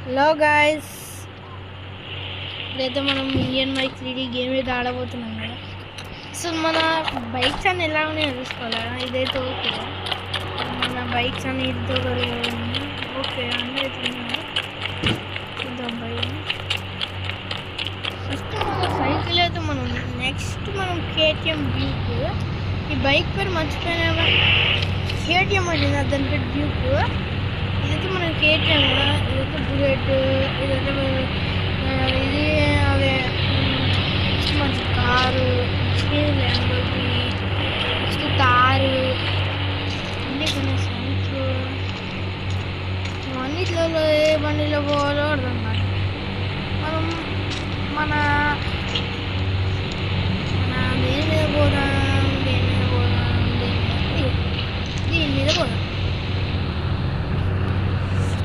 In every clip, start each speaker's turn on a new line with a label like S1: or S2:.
S1: Hello guys, ఇప్పుడైతే మనం Indian bike 3D game అయితే ఆడబోతున్నాం కదా. సో మన బైక్స్ అన్ని ఎలా ఉన్నాయో తెలుసుకోవాలా. ఇదైతే ఓకే, మన బైక్స్ అన్ని ఇదితో ఓకే అన్నీ అయితే చూద్దాం. బైక్ ఫస్ట్ మన సైకిల్ అయితే మనం నెక్స్ట్ మనం KTM డ్యూక్. ఈ బైక్ పేరు మర్చిపోయినా, KTM వచ్చింది దాని పేరు డ్యూక్. ఇదైతే మనం KTM, ఇదైతే బుల్లెట్, ఇదైతే ఇది అదే మంచి కారు, ల్యాంబోర్గిని, నెక్స్ట్ కారు, అన్నీ కొన్ని సైకిల్. అన్నిట్లో ఏ బండిలో పోవాలో అర్థం కాదు. మనం మన దేని మీద పోదాం, దేని మీద పోదాం, దీని మీద పోదాం.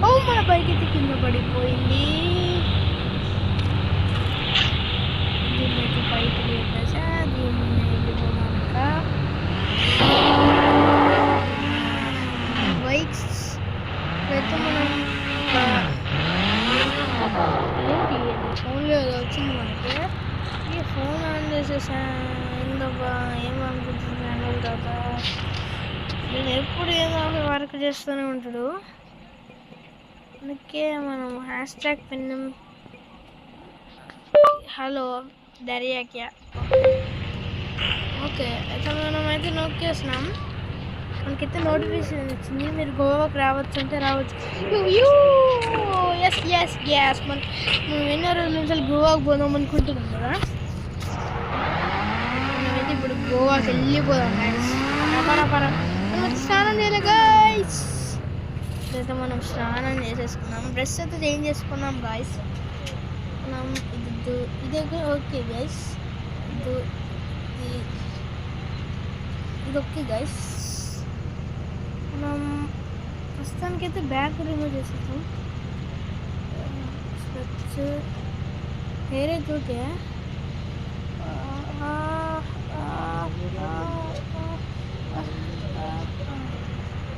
S1: ఓ మన బైక్ అయితే కింద పడిపోయింది. దీన్ని అయితే బయట పెట్టేసా, దీన్ని వెళ్ళిపోదాక బైక్స్ అయితే మనం ఫోన్లో వచ్చింది మనకి. ఈ ఫోన్ ఆన్ చేసేసా. ఏందబ్బా ఏమనుకుంటున్నాను కదా, నేను ఎప్పుడు ఏదో ఒక వర్క్ చేస్తూనే ఉంటాడు. అందుకే మనం హ్యాష్ట్యాగ్ పిన్ హలో దర్యాక్యా ఓకే అయితే మనం అయితే నొక్కేస్తున్నాం. మనకైతే నోటిఫికేషన్ వచ్చింది, మీరు గోవాకి రావచ్చు అంటే రావచ్చు. ఎస్ ఎస్ గ్యాస్ మనం ఎన్నో రోజుల నుంచి గోవాకి పోదాం అనుకుంటున్నాం కదా. మనమైతే ఇప్పుడు గోవాకి వెళ్ళిపోదాం గైస్. మనం స్నానం చేయాలి గైస్. అయితే మనం స్నానం చేసేసుకున్నాం, డ్రెస్ అయితే చేంజ్ చేసుకున్నాం గాయస్. మనం ఇది ఓకే గైస్, ఇది ఓకే గైస్. మనం ప్రస్తుతానికి అయితే బ్యాగ్ రిమూవ్ చేసేస్తాం. స్పెట్స్, హెయిర్ అయితే okay.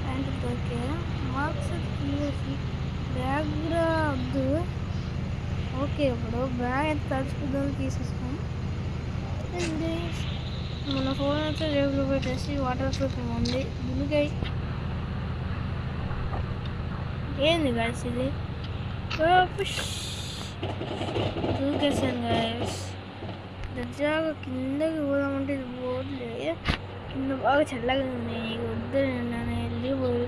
S1: Pant okay. Marks bag కూడా వద్దు. ఓకే, ఇప్పుడు బ్యాగ్ అయితే తడుచుకుందాం, తీసేస్తాం. మన ఫోన్ అయితే జేబులో పెట్టేసి వాటర్ ప్రూఫ్ ఉంది. దునికాయ ఏంది గాయస్ ఇది, దూకేసాను గాయస్. దర్జాగా కిందకి పోదామంటే ఇది పోలే, కింద బాగా చల్లగా ఉంది. వద్దు నేను వెళ్ళిపోయి